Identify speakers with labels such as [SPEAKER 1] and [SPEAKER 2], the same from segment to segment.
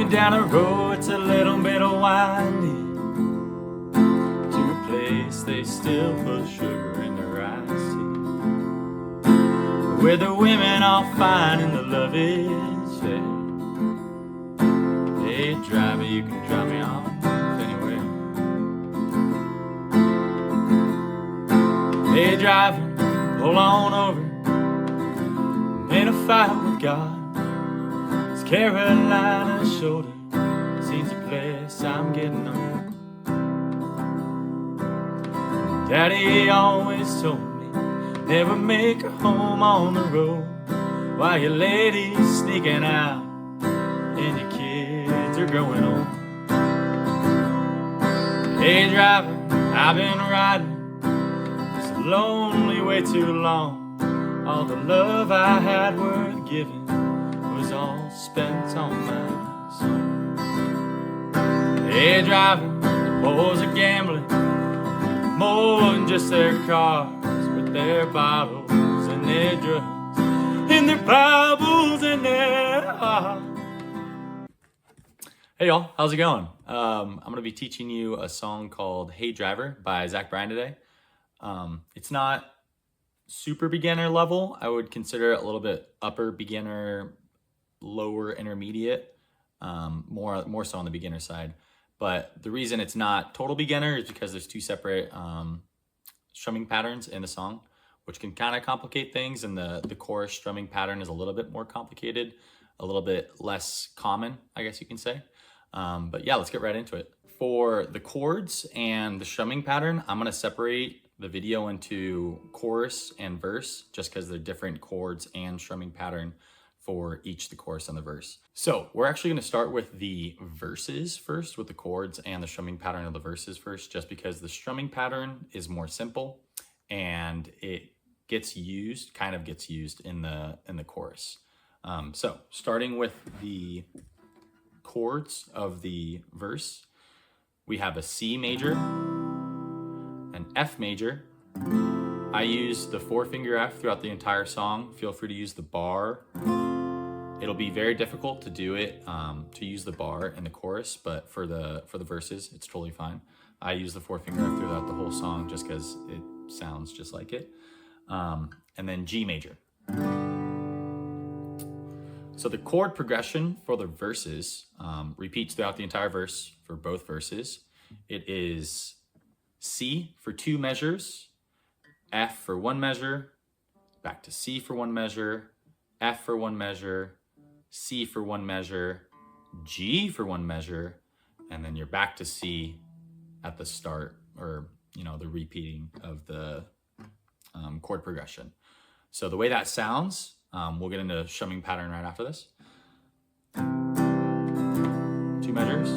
[SPEAKER 1] down the road, it's a little bit of winding, to a place they still put sugar in their iced tea, where the women all fine and the love is fair. Hey driver, you can drop me off anywhere. Hey driver, pull on over. I'm in a fight with God. It's Carolina's shoulder. It seems the place I'm getting on. Daddy always told me, never make a home on the road while your lady's sneaking out and your kids are growing old. Hey driver, I've been riding this lonely way too long. All the love I had worth giving was all spent on my song. Hey driver, the boys are gambling more than just their cars, with their bottles and their drugs and their Bibles and their hearts. Hey y'all, how's it going? I'm gonna be teaching you a song called Hey Driver by Bryan today. It's not super beginner level. I would consider it a little bit upper beginner, lower intermediate, more so on the beginner side. But the reason it's not total beginner is because there's two separate strumming patterns in the song, which can kind of complicate things, and the chorus strumming pattern is a little bit more complicated, a little bit less common, I guess you can say. But yeah, let's get right into it. For the chords and the strumming pattern, I'm gonna separate the video into chorus and verse, just because they're different chords and strumming pattern for each the chorus and the verse. So we're actually going to start with the verses first, with the chords and the strumming pattern of the verses first, just because the strumming pattern is more simple and it gets used in the chorus. So starting with the chords of the verse, we have a C major, an F major. I use the 4-finger F throughout the entire song. Feel free to use the bar. It'll be very difficult to do it, to use the bar in the chorus, but for the verses, it's totally fine. I use the 4-finger F throughout the whole song just because it sounds just like it. And then G major. So the chord progression for the verses repeats throughout the entire verse for both verses. It is C for 2 measures, F for 1 measure, back to C for 1 measure, F for 1 measure, C for 1 measure, G for 1 measure, and then you're back to C at the start, or the repeating of the chord progression. So the way that sounds, we'll get into strumming pattern right after this. 2 measures,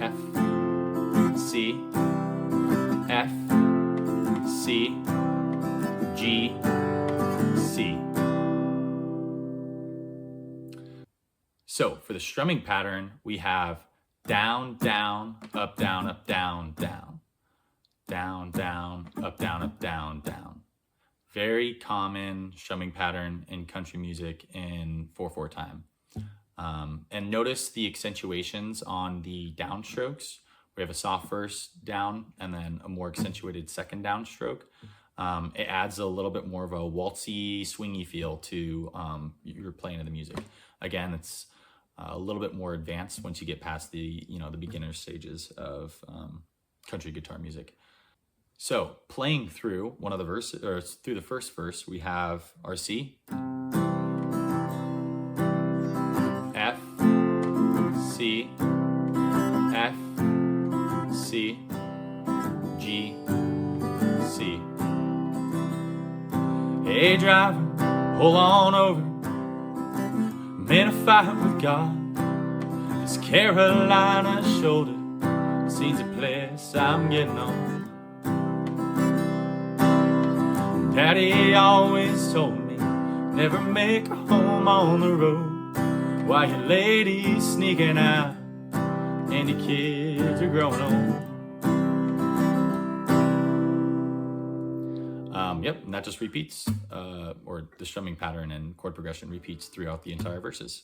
[SPEAKER 1] F, C, F, C, G, C. So for the strumming pattern, we have down, down, up, down, up, down, down. Down, down, up, down, up, down, down. Very common strumming pattern in country music in 4/4 time. And notice the accentuations on the downstrokes. We have a soft first down and then a more accentuated second downstroke. It adds a little bit more of a waltzy, swingy feel to your playing of the music. Again, it's a little bit more advanced once you get past the the beginner stages of country guitar music. So playing through one of the verses, or through the first verse, we have our C, F, C, F, C, G, C. Hey driver, pull on over. I'm in a fight with God. It's Carolina's shoulder. Seems a place I'm getting on. Daddy always told me, never make a home on the road while your lady's sneaking out and your kids are growing old. Yep, and that just repeats, or the strumming pattern and chord progression repeats throughout the entire verses.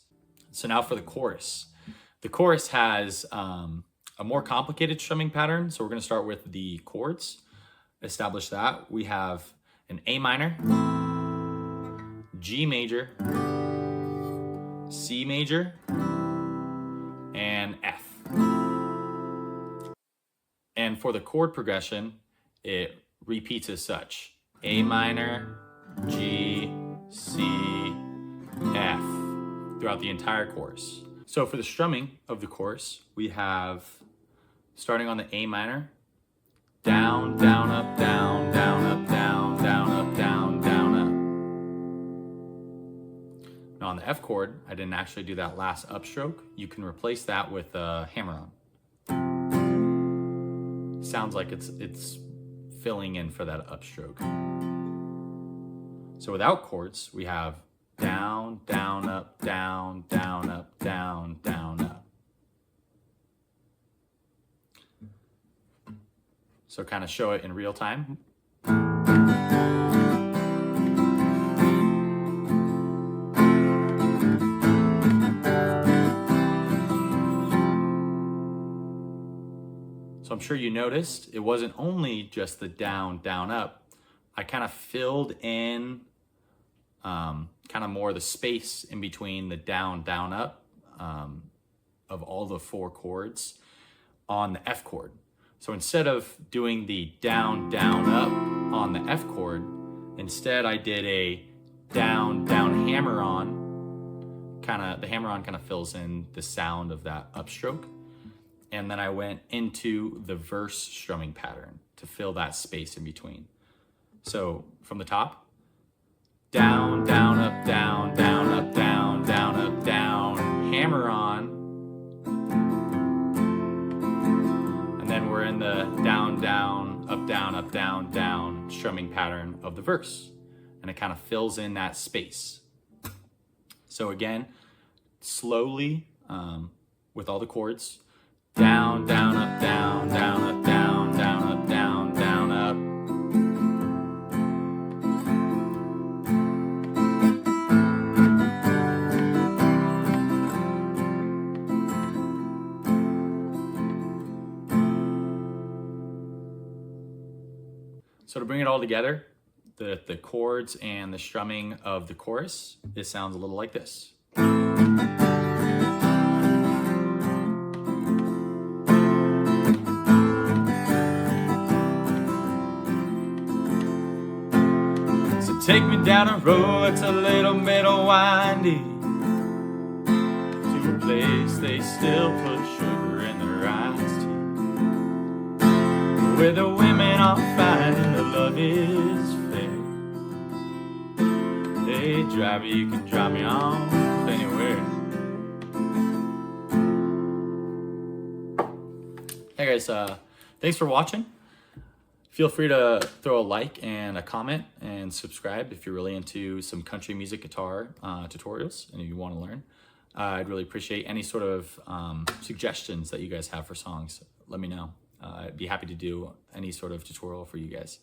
[SPEAKER 1] So now for the chorus. The chorus has a more complicated strumming pattern. So we're going to start with the chords. Establish that. We have an A minor, G major, C major, and F. And for the chord progression, it repeats as such: A minor, G, C, F, throughout the entire chorus. So for the strumming of the chorus, we have, starting on the A minor, down, down, up, down, down, up, down, down, up, down, down, up. Now on the F chord, I didn't actually do that last upstroke. You can replace that with a hammer-on. Sounds like it's filling in for that upstroke. So without chords, we have down, down, up, down, down, up, down, down, up. So kind of show it in real time. So I'm sure you noticed it wasn't only just the down, down, up. I kind of filled in kind of more the space in between the down, down, up of all the 4 chords on the F chord. So instead of doing the down, down, up on the F chord, instead I did a down, down, hammer on. The hammer on kind of fills in the sound of that upstroke. And then I went into the verse strumming pattern to fill that space in between. So from the top, down, down, up, down, down, up, down, down, up, down, hammer on. And then we're in the down, down, up, down, up, down, down strumming pattern of the verse. And it kind of fills in that space. So again, slowly with all the chords, down, down, up, down, down, up, down, down, up, down, down, up. So to bring it all together, the chords and the strumming of the chorus, it sounds a little like this. Take me down a road that's a little bit windy, to a place they still put sugar in their iced tea, where the women are fine and the love is fair. Hey driver, you can drop me off anywhere. Hey guys, thanks for watching. Feel free to throw a like and a comment and subscribe if you're really into some country music guitar tutorials and if you want to learn. I'd really appreciate any sort of suggestions that you guys have for songs. Let me know. I'd be happy to do any sort of tutorial for you guys.